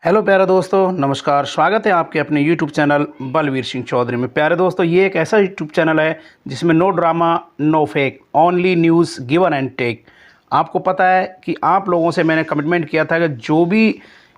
Hello प्यारे दोस्तों, नमस्कार। स्वागत है आपके अपने यूट्यूब चैनल बलवीर सिंह चौधरी में। प्यारे दोस्तों, ये एक ऐसा यूट्यूब चैनल है जिसमें no drama, no fake, only news given and tech. आपको पता है कि आप लोगों से मैंने कमिटमेंट किया था कि जो भी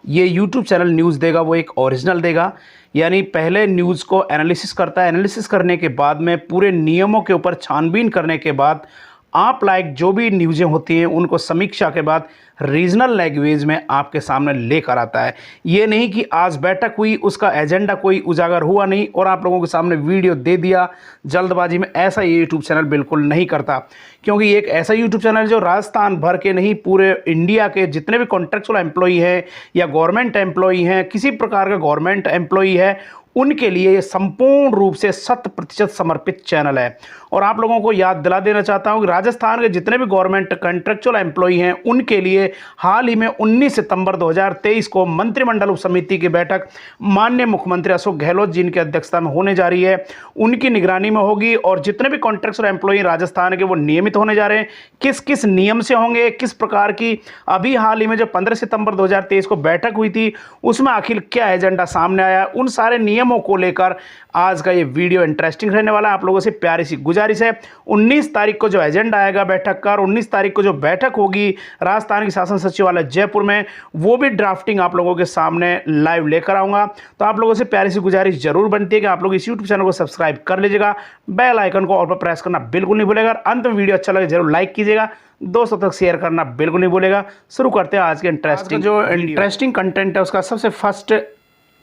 ये यूट्यूब चैनल न्यूज़ देगा वो एक ओरिजिनल देगा, यानी पहले न्यूज़ को एनालिसिस करता है। एनालिसिस करने के बाद में पूरे नियमों के ऊपर छानबीन करने के बाद आप लाइक जो भी न्यूज़ें होती हैं उनको समीक्षा के बाद रीजनल लैंग्वेज में आपके सामने लेकर आता है। ये नहीं कि आज बैठक हुई, उसका एजेंडा कोई उजागर हुआ नहीं और आप लोगों के सामने वीडियो दे दिया जल्दबाजी में। ऐसा ये यूट्यूब चैनल बिल्कुल नहीं करता, क्योंकि ये एक ऐसा यूट्यूब चैनल है जो राजस्थान भर के नहीं, पूरे इंडिया के जितने भी कॉन्ट्रेक्चुअल एम्प्लॉई हैं या गवर्नमेंट एम्प्लॉई हैं, किसी प्रकार का गवर्नमेंट एम्प्लॉई है, उनके लिए ये संपूर्ण रूप से 100% समर्पित चैनल है। और आप लोगों को याद दिला देना चाहता हूं कि राजस्थान के जितने भी गवर्नमेंट कॉन्ट्रेक्चुअल एम्प्लॉई हैं उनके लिए हाल ही में 19 सितंबर 2023 को मंत्रिमंडल उप समिति की बैठक माननीय मुख्यमंत्री अशोक गहलोत जी की अध्यक्षता में होने जा रही है। उनकी निगरानी में होगी और जितने भी कॉन्ट्रेक्चुअल एम्प्लॉई राजस्थान के वो नियमित होने जा रहे हैं। किस किस नियम से होंगे, किस प्रकार की, अभी हाल ही में जो 15 सितंबर 2023 को बैठक हुई थी उसमें आखिर क्या एजेंडा सामने आया, उन सारे नियमों को लेकर आज का ये वीडियो इंटरेस्टिंग रहने वाला है। आप लोगों से प्यारी सी गुजारिश है, 19 तारीख को जो एजेंडा आएगा बैठक का और 19 तारीख को जो बैठक होगी राजस्थान की शासन सचिवालय जयपुर में, वो भी ड्राफ्टिंग आप लोगों के सामने लाइव लेकर आऊंगा। तो आप लोगों से प्यारी सी गुजारिश जरूर बनती है कि आप लोग इस यूट्यूब चैनल को सब्सक्राइब कर लीजिएगा, बेल आइकन को ऑल पर प्रेस करना बिल्कुल नहीं भूलेगा। अंत में वीडियो अच्छा लगे जरूर लाइक कीजिएगा, दोस्तों तक शेयर करना बिल्कुल नहीं भूलेगा। शुरू करते हैं आज के इंटरेस्टिंग कंटेंट है उसका। सबसे फर्स्ट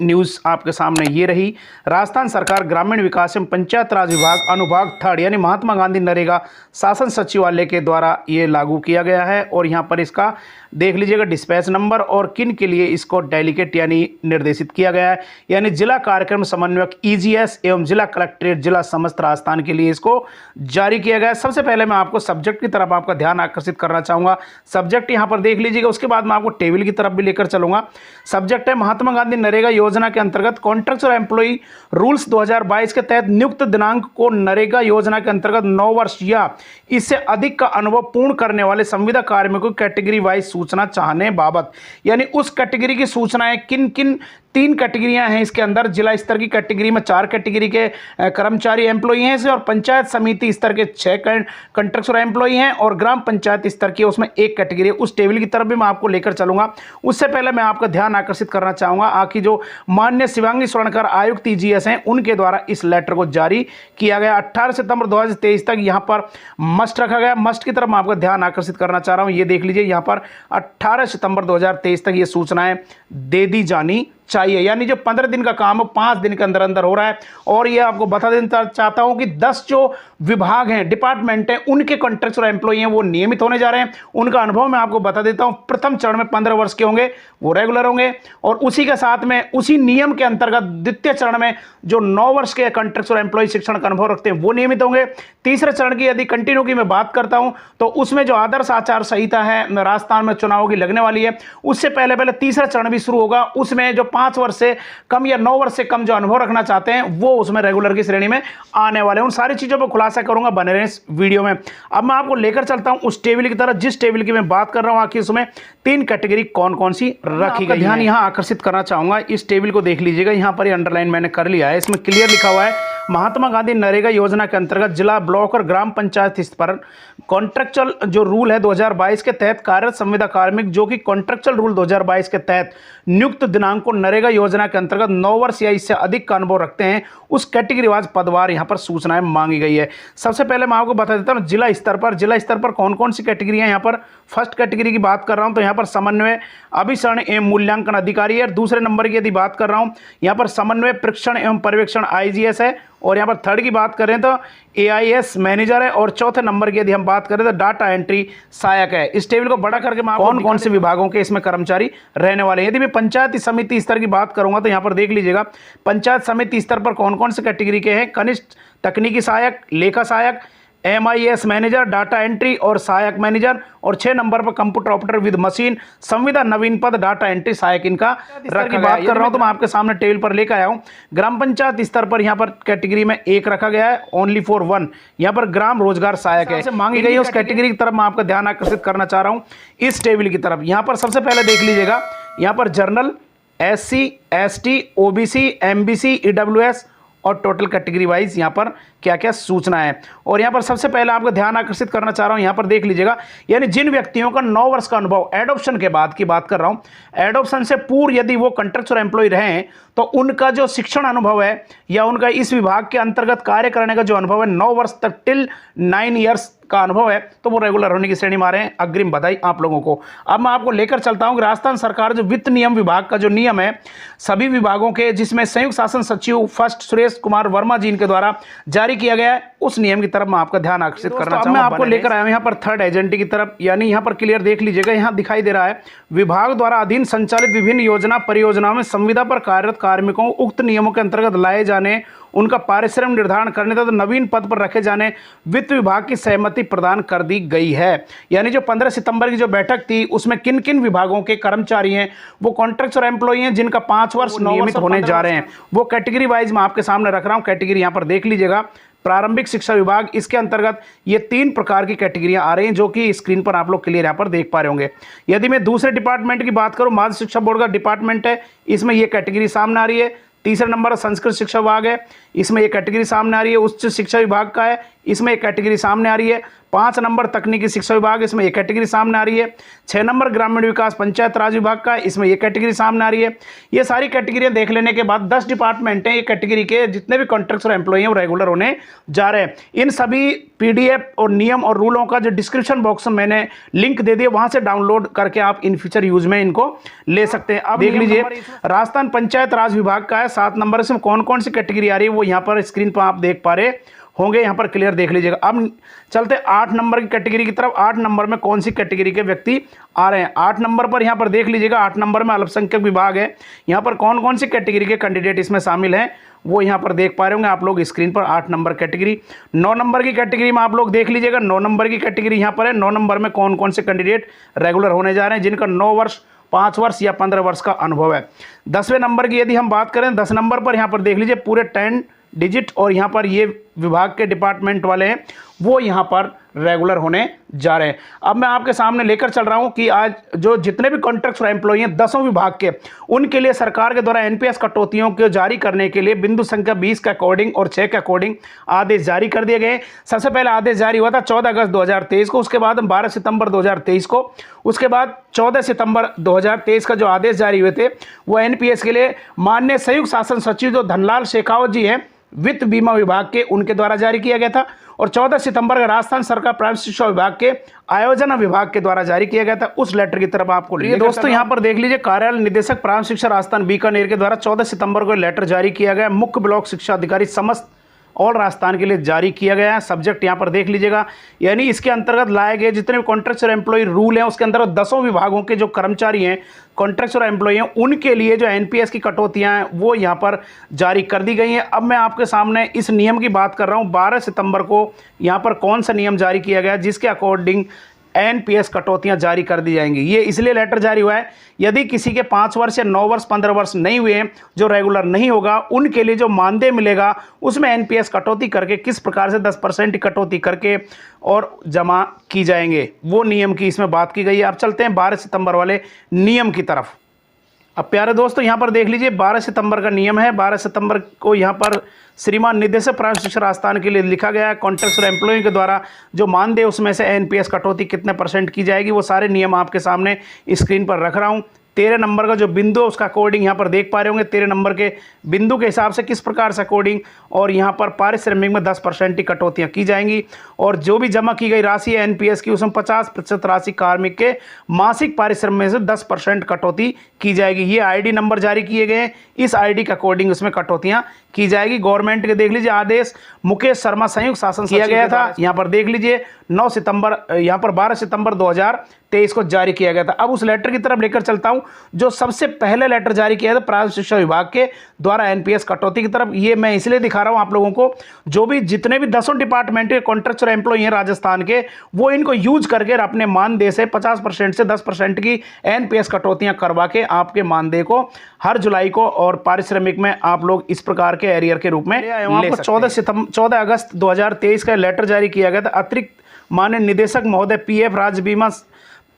न्यूज़ आपके सामने ये रही। राजस्थान सरकार ग्रामीण विकास एवं पंचायत राज विभाग अनुभाग 3 यानी महात्मा गांधी नरेगा शासन सचिवालय के द्वारा ये लागू किया गया है। और यहाँ पर इसका देख लीजिएगा डिस्पैच नंबर और किन के लिए इसको डेलीगेट यानी निर्देशित किया गया है, यानी जिला कार्यक्रम समन्वयक EGS एवं जिला कलेक्ट्रेट जिला समस्त राजस्थान के लिए इसको जारी किया गया है। सबसे पहले मैं आपको सब्जेक्ट की तरफ आपका ध्यान आकर्षित करना चाहूँगा। सब्जेक्ट यहाँ पर देख लीजिएगा, उसके बाद मैं आपको टेबल की तरफ भी लेकर चलूँगा। सब्जेक्ट है महात्मा गांधी नरेगा योजना के अंतर्गत कॉन्ट्रेक्चुअल एम्प्लॉई रूल्स 2022 के तहत नियुक्त दिनांक को नरेगा योजना के अंतर्गत 9 वर्ष या इससे अधिक का अनुभव पूर्ण करने वाले संविदा कार्मिकों कैटेगरी वाइज सूचना चाहने बाबत, यानी उस कैटेगरी की सूचनाएं किन किन 3 कैटेगरियां हैं इसके अंदर। जिला स्तर की कैटेगरी में 4 कैटेगरी के कर्मचारी एम्प्लॉई हैं और पंचायत समिति स्तर के 6 कॉन्ट्रेक्चुअल एम्प्लॉई हैं और ग्राम पंचायत स्तर की उसमें 1 कैटेगरी है। उस टेबल की तरफ भी मैं आपको लेकर चलूंगा। उससे पहले मैं आपका ध्यान आकर्षित करना चाहूंगा आखिर जो माननीय शिवांगी स्वर्णकर आयुक्त EGS हैं उनके द्वारा इस लेटर को जारी किया गया 18 सितंबर 2023 तक यहाँ पर मस्ट रखा गया। मस्ट की तरफ मैं आपका ध्यान आकर्षित करना चाह रहा हूँ। ये देख लीजिए, यहाँ पर 18 सितंबर 2023 तक ये सूचनाएं दे दी जानी चाहिए, यानी जो 15 दिन का काम है 5 दिन के अंदर अंदर हो रहा है। और ये आपको बता देना चाहता हूं कि 10 जो विभाग हैं, डिपार्टमेंट हैं, उनके कॉन्ट्रेक्चुअल एम्प्लॉई हैं वो नियमित होने जा रहे हैं। उनका अनुभव मैं आपको बता देता हूं। प्रथम चरण में 15 वर्ष के होंगे वो रेगुलर होंगे और उसी के साथ में उसी नियम के अंतर्गत द्वितीय चरण में जो 9 वर्ष के कॉन्ट्रेक्चुअल एम्प्लॉई शिक्षण का अनुभव रखते हैं वो नियमित होंगे। तीसरे चरण की यदि कंटिन्यू की मैं बात करता हूं तो उसमें जो आदर्श आचार संहिता है राजस्थान में चुनाव की लगने वाली है, उससे पहले पहले तीसरा चरण भी शुरू होगा। उसमें जो 5 वर्ष से कम या 9 वर्ष से कम जो अनुभव रखना चाहते हैं वो उसमें रेगुलर की श्रेणी में आने वाले हैं। उन सारी चीजों पर खुलासा करूंगा, बने रहे इस वीडियो में। अब मैं आपको लेकर चलता हूं उस टेबल की तरफ जिस टेबल की मैं बात कर रहा हूं। आखिर उसमें 3 कैटेगरी कौन कौन सी रखी गई, ध्यान यहां आकर्षित करना चाहूंगा। इस टेबल को देख लीजिएगा, यहां पर अंडरलाइन मैंने कर लिया है। इसमें क्लियर लिखा हुआ है महात्मा गांधी नरेगा योजना के अंतर्गत जिला, ब्लॉक और ग्राम पंचायत स्तर पर कॉन्ट्रेक्चुअल जो रूल है 2022 के तहत कार्यरत संविदा कार्मिक जो कि कॉन्ट्रेक्चुअल रूल 2022 के तहत नियुक्त दिनांक को नरेगा योजना के अंतर्गत 9 वर्ष या इससे अधिक का अनुभव रखते हैं, उस कैटेगरी वाइज पदवार यहां पर सूचनाएं मांगी गई है। सबसे पहले मैं आपको बता देता हूं जिला स्तर पर कौन कौन सी कैटेगरी है। यहां पर फर्स्ट कैटेगरी की बात कर रहा हूं तो यहां पर समन्वय अभिसरण एवं मूल्यांकन अधिकारी है। दूसरे नंबर की यदि बात कर रहा हूं यहां पर समन्वय परीक्षण एवं पर्यवेक्षण IGS है। और यहाँ पर थर्ड की बात करें तो AIS मैनेजर है। और चौथे नंबर की यदि हम बात करें तो डाटा एंट्री सहायक है। इस टेबल को बड़ा करके मैं कौन कौन से विभागों के इसमें कर्मचारी रहने वाले हैं। यदि मैं पंचायत समिति स्तर की बात करूंगा तो यहाँ पर देख लीजिएगा पंचायत समिति स्तर पर कौन कौन से कैटेगरी के हैं। कनिष्ठ तकनीकी सहायक, लेखा सहायक, MIS मैनेजर, डाटा एंट्री और सहायक मैनेजर। और 6 नंबर पर कंप्यूटर ऑपरेटर विद मशीन, संविदा नवीन पद, डाटा एंट्री सहायक इनका रखा की बात कर रहा हूं तो मैं आपके सामने टेबल पर लेकर आया हूं। ग्राम पंचायत स्तर पर यहां पर कैटेगरी में 1 रखा गया है, ओनली फॉर 1। यहां पर ग्राम रोजगार सहायक है, मांगी गई है उस कैटेगरी की तरफ मैं आपका ध्यान आकर्षित करना चाह रहा हूं इस टेबल की तरफ। यहां पर सबसे पहले देख लीजिएगा, यहां पर journal SC, ST, OBC, MBC, EWS और टोटल कैटेगरी वाइज यहाँ पर क्या क्या सूचना है। और यहाँ पर सबसे पहले आपका ध्यान आकर्षित करना चाह रहा हूँ, यहाँ पर देख लीजिएगा, यानी जिन व्यक्तियों का 9 वर्ष का अनुभव एडॉप्शन के बाद की बात कर रहा हूँ, एडॉप्शन से पूर्व यदि वो कॉन्ट्रैक्चुअल एम्प्लॉय रहे हैं तो उनका जो शिक्षण अनुभव है या उनका इस विभाग के अंतर्गत कार्य करने का जो अनुभव है 9 वर्ष तक टिल 9 ईयर्स का अनुभव है, तो वो रेगुलर होने की श्रेणी में आ रहे हैं। अग्रिम बधाई आप लोगों को। अब मैं आपको लेकर चलता हूं कि राजस्थान सरकार जो वित्त नियम विभाग का जो नियम है सभी विभागों के, जिसमें संयुक्त शासन सचिव फर्स्ट सुरेश कुमार वर्मा जी इनके द्वारा जारी किया गया है, उस नियम की तरफ मैं आपका ध्यान आकर्षित करना चाहूंगा। मैं आपको लेकर आया हूं यहाँ पर थर्ड एजेंडी की तरफ, यानी यहाँ पर क्लियर देख लीजिएगा, यहाँ दिखाई दे रहा है विभाग द्वारा अधीन संचालित विभिन्न योजना परियोजनाओं में संविदा पर कार्यरत कार्मिकों उक्त नियमों के अंतर्गत लाए जाने, उनका पारिश्रम निर्धारण करने तथा नवीन पद पर रखे जाने वित्त विभाग की सहमति प्रदान कर दी गई है। यानी जो 15 सितंबर की जो बैठक थी उसमें किन किन विभागों के कर्मचारी हैं, वो कॉन्ट्रैक्चुअल एम्प्लॉई हैं जिनका 5 वर्ष नियमित होने जा रहे हैं, वो कैटेगरी वाइज मैं आपके सामने रख रहा हूं। कैटेगरी यहां पर देख लीजिएगा, प्रारंभिक शिक्षा विभाग, इसके अंतर्गत ये 3 प्रकार की कैटेगरियां आ रही हैं जो कि स्क्रीन पर आप लोग क्लियर यहां पर देख पा रहे होंगे। यदि मैं दूसरे डिपार्टमेंट की बात करूं, माध्यमिक शिक्षा बोर्ड का डिपार्टमेंट है, इसमें ये कैटेगरी सामने आ रही है। तीसरा नंबर संस्कृत शिक्षा विभाग है, इसमें एक कैटेगरी सामने आ रही है। उच्च शिक्षा विभाग का है, इसमें एक कैटेगरी सामने आ रही है। 5 नंबर तकनीकी शिक्षा विभाग, इसमें एक कैटेगरी सामने आ रही है। 6 नंबर ग्रामीण विकास पंचायत राज विभाग का है, इसमें एक कैटेगरी सामने आ रही है। ये सारी कैटेगरियां देख लेने के बाद 10 डिपार्टमेंट हैं, ये कैटेगरी के जितने भी कॉन्ट्रैक्चुअल एम्प्लॉय हैं वो रेगुलर होने जा रहे हैं। इन सभी PDF और नियम और रूलों का जो डिस्क्रिप्शन बॉक्स में मैंने लिंक दे दिया, वहां से डाउनलोड करके आप इन फ्यूचर यूज में इनको ले सकते हैं। अब देख लीजिए, राजस्थान पंचायत राज विभाग का है 7 नंबर, इसमें कौन कौन सी कैटेगरी आ रही है वो यहाँ पर स्क्रीन पर आप देख पा रहे होंगे, यहाँ पर क्लियर देख लीजिएगा। अब चलते 8 नंबर की कैटेगरी की तरफ। 8 नंबर में कौन सी कैटेगरी के व्यक्ति आ रहे हैं? 8 नंबर पर यहाँ पर देख लीजिएगा, 8 नंबर में अल्पसंख्यक विभाग है। यहाँ पर कौन कौन सी कैटेगरी के कैंडिडेट इसमें शामिल हैं वो यहाँ पर देख पा रहे होंगे आप लोग स्क्रीन पर। 8 नंबर कैटेगरी। 9 नंबर की कैटेगरी में आप लोग देख लीजिएगा, 9 नंबर की कैटेगरी यहाँ पर है। 9 नंबर में कौन कौन से कैंडिडेट रेगुलर होने जा रहे हैं जिनका 9 वर्ष, 5 वर्ष या 15 वर्ष का अनुभव है। 10वें नंबर की यदि हम बात करें, 10 नंबर पर यहाँ पर देख लीजिए पूरे 10 डिजिट और यहाँ पर ये विभाग के डिपार्टमेंट वाले हैं वो यहाँ पर रेगुलर होने जा रहे हैं। अब मैं आपके सामने लेकर चल रहा हूँ कि आज जो जितने भी कॉन्ट्रैक्चुअल एम्प्लॉई हैं 10 विभाग के, उनके लिए सरकार के द्वारा NPS कटौतियों को जारी करने के लिए बिंदु संख्या 20 के अकॉर्डिंग और 6 के अकॉर्डिंग आदेश जारी कर दिए गए। सबसे पहले आदेश जारी हुआ था 14 अगस्त 2023 को, उसके बाद 12 सितंबर 2023 को, उसके बाद 14 सितंबर 2023 का जो आदेश जारी हुए थे वो NPS के लिए माननीय संयुक्त शासन सचिव जो धनलाल शेखावत जी हैं वित्त बीमा विभाग के, उनके द्वारा जारी किया गया था। और 14 सितंबर का राजस्थान सरकार प्राथमिक शिक्षा विभाग के आयोजन विभाग के द्वारा जारी किया गया था। उस लेटर की तरफ आपको दोस्तों यहाँ पर देख लीजिए, कार्यालय निदेशक प्राथमिक शिक्षा राजस्थान बीकानेर के द्वारा 14 सितंबर को लेटर जारी किया गया। मुख्य ब्लॉक शिक्षा अधिकारी समस्त और राजस्थान के लिए जारी किया गया है। सब्जेक्ट यहाँ पर देख लीजिएगा, यानी इसके अंतर्गत लाए गए जितने भी कॉन्ट्रैक्चुअल एम्प्लॉय रूल हैं उसके अंतर्गत 10 विभागों के जो कर्मचारी हैं कॉन्ट्रैक्चुअल एम्प्लॉय हैं उनके लिए जो NPS की कटौतियां हैं वो यहाँ पर जारी कर दी गई हैं। अब मैं आपके सामने इस नियम की बात कर रहा हूँ। 12 सितंबर को यहाँ पर कौन सा नियम जारी किया गया जिसके अकॉर्डिंग NPS कटौतियां जारी कर दी जाएंगी। ये इसलिए लेटर जारी हुआ है, यदि किसी के 5 वर्ष या 9 वर्ष 15 वर्ष नहीं हुए हैं, जो रेगुलर नहीं होगा, उनके लिए जो मानदेय मिलेगा उसमें NPS कटौती करके किस प्रकार से 10% की कटौती करके और जमा की जाएंगे, वो नियम की इसमें बात की गई है। अब चलते हैं 12 सितंबर वाले नियम की तरफ। अब प्यारे दोस्तों यहाँ पर देख लीजिए, 12 सितंबर का नियम है। 12 सितंबर को यहाँ पर श्रीमान निदेशक प्राथमिक शिक्षा राजस्थान के लिए लिखा गया है कॉन्ट्रैक्चुअल एम्प्लॉय के द्वारा जो मानदेय उसमें से NPS कटौती कितने % की जाएगी, वो सारे नियम आपके सामने स्क्रीन पर रख रहा हूँ। 13 नंबर का जो बिंदु है उसका अकॉर्डिंग यहाँ पर देख पा रहे होंगे, 13 नंबर के बिंदु के हिसाब से किस प्रकार से अकॉर्डिंग और यहाँ पर पारिश्रमिक में 10% की कटौतियाँ की जाएंगी। और जो भी जमा की गई राशि है NPS की उसमें 50% राशि कार्मिक के मासिक पारिश्रमिक में से 10% कटौती की जाएगी। ये ID नंबर जारी किए गए हैं, इस ID के अकॉर्डिंग उसमें कटौतियाँ की जाएगी। गवर्नमेंट के देख लीजिए आदेश मुकेश शर्मा संयुक्त शासन किया गया था, यहाँ पर देख लीजिए 9 सितंबर, यहाँ पर 12 सितंबर 2023 को जारी किया गया था। अब उस लेटर की तरफ लेकर चलता हूँ जो सबसे पहले लेटर जारी किया था प्राथमिक शिक्षा विभाग के द्वारा NPS कटौती की तरफ। ये मैं इसलिए दिखा रहा हूँ आप लोगों को, जो भी जितने भी 10 डिपार्टमेंट के कॉन्ट्रैक्चुअल एम्प्लॉय हैं राजस्थान के, वो इनको यूज करके अपने मानदेय से 50% से 10% की NPS कटौतियाँ करवा के आपके मानदेय को हर जुलाई को और पारिश्रमिक में आप लोग इस प्रकार के एरियर के रूप में ले सकते हैं। 14 अगस्त 2023 का लेटर जारी किया गया था। अतिरिक्त माननीय निदेशक महोदय PF राज्य बीमा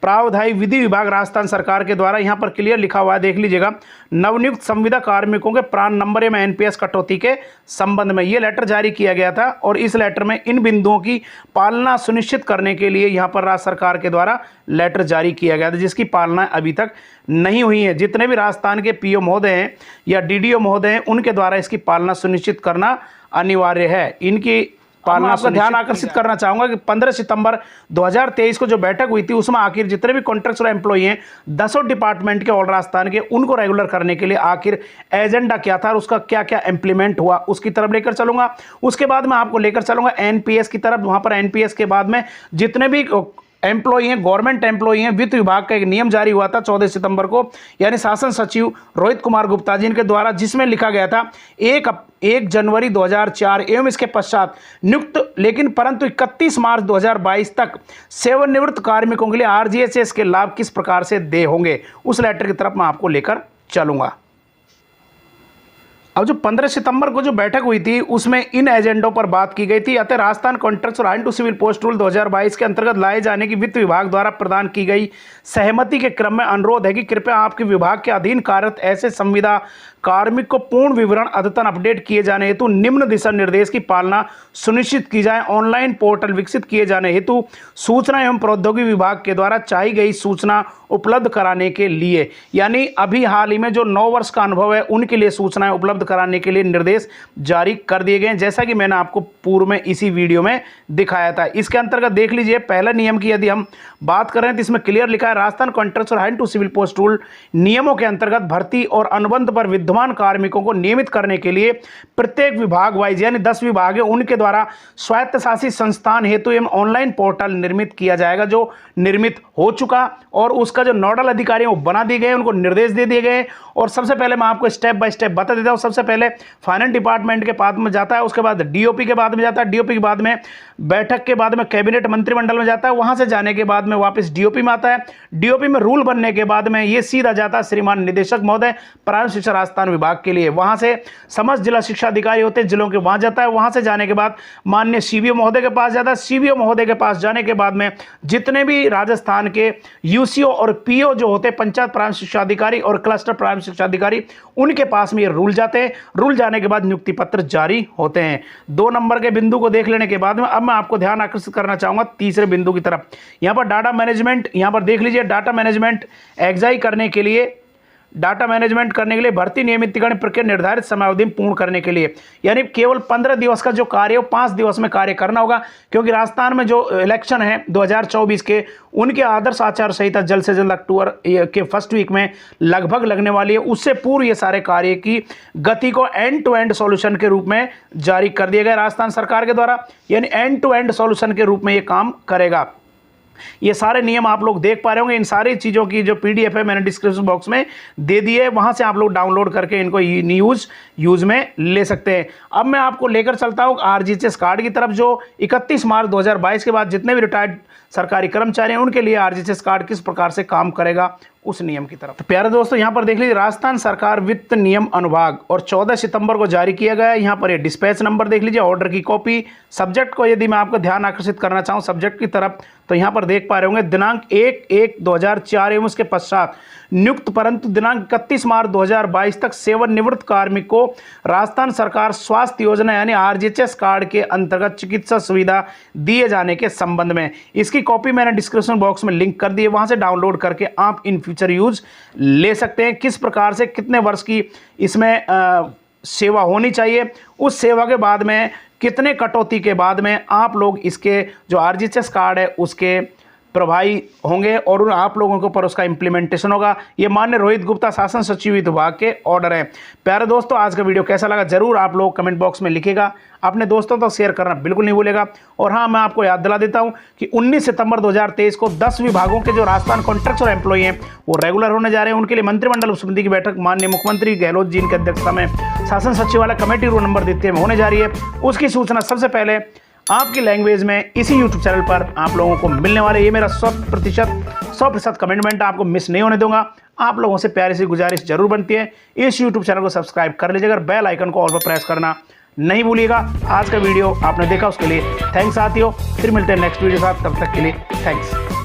प्रावधायी विधि विभाग राजस्थान सरकार के द्वारा यहाँ पर क्लियर लिखा हुआ है, देख लीजिएगा, नवनियुक्त संविदा कार्मिकों के प्रान नंबर एवं एनपीएस कटौती के संबंध में ये लेटर जारी किया गया था और इस लेटर में इन बिंदुओं की पालना सुनिश्चित करने के लिए यहाँ पर राज्य सरकार के द्वारा लेटर जारी किया गया था, जिसकी पालना अभी तक नहीं हुई है। जितने भी राजस्थान के पीओ महोदय हैं या डीडीओ महोदय हैं, उनके द्वारा इसकी पालना सुनिश्चित करना अनिवार्य है। इनकी पालना आपका ध्यान आकर्षित करना चाहूंगा कि 15 सितंबर 2023 को जो बैठक हुई थी उसमें आखिर जितने भी कॉन्ट्रैक्चुअल एम्प्लॉई हैं 10 डिपार्टमेंट के ऑल राजस्थान के, उनको रेगुलर करने के लिए आखिर एजेंडा क्या था और उसका क्या क्या इंप्लीमेंट हुआ उसकी तरफ लेकर चलूंगा। उसके बाद मैं आपको लेकर चलूंगा एनपीएस की तरफ। वहां पर एनपीएस के बाद में जितने भी एम्प्लॉई हैं, गवर्नमेंट एम्प्लॉई हैं, वित्त विभाग का एक नियम जारी हुआ था 14 सितंबर को, यानी शासन सचिव रोहित कुमार गुप्ता जी के द्वारा, जिसमें लिखा गया था 1 जनवरी 2004 एवं इसके पश्चात नियुक्त लेकिन परंतु 31 मार्च 2022 तक सेवानिवृत्त कार्मिकों के लिए आरजीएचएस के लाभ किस प्रकार से दे होंगे, उस लेटर की तरफ मैं आपको लेकर चलूंगा। अब जो 15 सितंबर को जो बैठक हुई थी उसमें इन एजेंडों पर बात की गई थी। अतः राजस्थान कॉन्ट्रैक्चुअल आइन टू सिविल पोस्ट रूल 2022 के अंतर्गत लाए जाने की वित्त विभाग द्वारा प्रदान की गई सहमति के क्रम में अनुरोध है कि कृपया आपके विभाग के अधीन कार्यरत ऐसे संविदा कार्मिक को पूर्ण विवरण अद्यतन अपडेट किए जाने हेतु निम्न दिशा निर्देश की पालना सुनिश्चित की जाए। ऑनलाइन पोर्टल विकसित किए जाने हेतु सूचना एवं प्रौद्योगिकी विभाग के द्वारा चाहिए गई सूचना उपलब्ध कराने के लिए, यानी अभी हाल ही में जो 9 वर्ष का अनुभव है उनके लिए सूचनाएं उपलब्ध कराने के लिए निर्देश जारी कर दिए गए, जैसा कि मैंने आपको पूर्व में इसी वीडियो में दिखाया था। इसके अंतर्गत देख लीजिए, पहला नियम की यदि हम बात करें तो इसमें क्लियर लिखा है, राजस्थान कॉन्ट्रैक्चुअल आइन टू सिविल पोस्ट रूल नियमों के अंतर्गत भर्ती और अनुबंध पर विद्यमान कार्मिकों को नियमित करने के लिए प्रत्येक विभाग वाइज यानी 10 विभाग है उनके द्वारा स्वायत्त शासित संस्थान हेतु एवं ऑनलाइन पोर्टल निर्मित किया जाएगा, जो निर्मित हो चुका, और उसका जो नोडल अधिकारी वो बना दिए गए, उनको निर्देश दे दिए गए। और सबसे पहले मैं आपको स्टेप बाय स्टेप बता देता हूं। सबसे पहले फाइनेंस डिपार्टमेंट के बाद में जाता है, उसके बाद डीओपी के बाद में जाता है, डीओपी के बाद में बैठक के बाद में कैबिनेट मंत्रिमंडल में जाता है, वहां से जाने के बाद में वापस डीओपी में आता है, डीओपी में रूल बनने के बाद में ये सीधा जाता है श्रीमान निदेशक महोदय प्राथमिक शिक्षा राजस्थान विभाग के लिए, वहां से समस्त जिला शिक्षा अधिकारी होते हैं जिलों के, वहां जाता है। वहां से जाने के बाद माननीय सीबीओ महोदय के पास जाता है, सीबीओ महोदय के पास जाने के बाद में जितने भी राजस्थान के यूसीओ और पीओ जो होते हैं पंचायत प्राथमिक शिक्षा अधिकारी और क्लस्टर प्राथमिक शिक्षा अधिकारी, उनके पास में ये रूल जाते हैं। रूल जाने के बाद नियुक्ति पत्र जारी होते हैं। 2 नंबर के बिंदु को देख लेने के बाद में अब मैं आपको ध्यान आकर्षित करना चाहूंगा तीसरे बिंदु की तरफ। यहां पर डाटा मैनेजमेंट, यहां पर देख लीजिए, डाटा मैनेजमेंट एग्जाई करने के लिए, डाटा मैनेजमेंट करने के लिए भर्ती नियमितीकरण प्रक्रिया निर्धारित समयावधि में पूर्ण करने के लिए, यानी केवल 15 दिवस का जो कार्य हो 5 दिवस में कार्य करना होगा, क्योंकि राजस्थान में जो इलेक्शन है 2024 के, उनके आदर्श आचार संहिता जल्द से जल्द अक्टूबर के फर्स्ट वीक में लगभग लगने वाली है। उससे पूर्व ये सारे कार्य की गति को एंड टू एंड सॉल्यूशन के रूप में जारी कर दिया गया राजस्थान सरकार के द्वारा, यानी एंड टू एंड सॉल्यूशन के रूप में ये काम करेगा। ये सारे नियम आप लोग देख पा रहे होंगे। इन सारी चीज़ों की जो पीडीएफ है मैंने डिस्क्रिप्शन बॉक्स में दे दी है, वहां से आप लोग डाउनलोड करके इनको यूज में ले सकते हैं। अब मैं आपको लेकर चलता हूं आरजीएचएस कार्ड की तरफ, जो 31 मार्च 2022 के बाद जितने भी रिटायर्ड सरकारी कर्मचारी हैं उनके लिए आरजीएचएस कार्ड किस प्रकार से काम करेगा उस नियम की तरफ। तो प्यारे दोस्तों, यहाँ पर देख लीजिए, राजस्थान सरकार वित्त नियम अनुभाग और 14 सितंबर को जारी किया गया है। यहाँ पर ये डिस्पैच नंबर देख लीजिए, ऑर्डर की कॉपी, सब्जेक्ट को यदि मैं आपको ध्यान आकर्षित करना चाहूँ सब्जेक्ट की तरफ, तो यहाँ पर देख पा रहे होंगे दिनांक 1/1/2004 एवं उसके पश्चात नियुक्त परंतु दिनांक 31 मार्च 2022 तक सेवानिवृत्त कार्मिक को राजस्थान सरकार स्वास्थ्य योजना यानी आरजीएचएस कार्ड के अंतर्गत चिकित्सा सुविधा दिए जाने के संबंध में, इसकी कॉपी मैंने डिस्क्रिप्शन बॉक्स में लिंक कर दी है, वहां से डाउनलोड करके आप इन फ्यूचर यूज ले सकते हैं। किस प्रकार से कितने वर्ष की इसमें सेवा होनी चाहिए, उस सेवा के बाद में कितने कटौती के बाद में आप लोग इसके जो आरजीएचएस कार्ड है उसके प्रभावी होंगे और आप लोगों के ऊपर उसका इंप्लीमेंटेशन होगा। ये माननीय रोहित गुप्ता शासन सचिव विभाग के ऑर्डर है। प्यारे दोस्तों, आज का वीडियो कैसा लगा जरूर आप लोग कमेंट बॉक्स में लिखिएगा, अपने दोस्तों तक शेयर करना बिल्कुल नहीं भूलेगा। और हाँ, मैं आपको याद दिला देता हूं कि 19 सितंबर 2023 को 10 विभागों के जो राजस्थान कॉन्ट्रैक्चुअल एम्प्लॉई हैं वो रेगुलर होने जा रहे हैं। उनके लिए मंत्रिमंडल उपसमिति की बैठक माननीय मुख्यमंत्री गहलोत जी की अध्यक्षता में शासन सचिवालय कमेटी रूल नंबर द्वितीय में होने जा रही है। उसकी सूचना सबसे पहले आपकी लैंग्वेज में इसी यूट्यूब चैनल पर आप लोगों को मिलने वाले, ये मेरा 100% कमिटमेंट आपको मिस नहीं होने दूंगा। आप लोगों से प्यारी सी गुजारिश जरूर बनती है, इस यूट्यूब चैनल को सब्सक्राइब कर लीजिएगा, बेल आइकन को ऑल पर प्रेस करना नहीं भूलिएगा। आज का वीडियो आपने देखा उसके लिए थैंक्स साथियों, फिर मिलते हैं नेक्स्ट वीडियो के साथ, तब तक के लिए थैंक्स।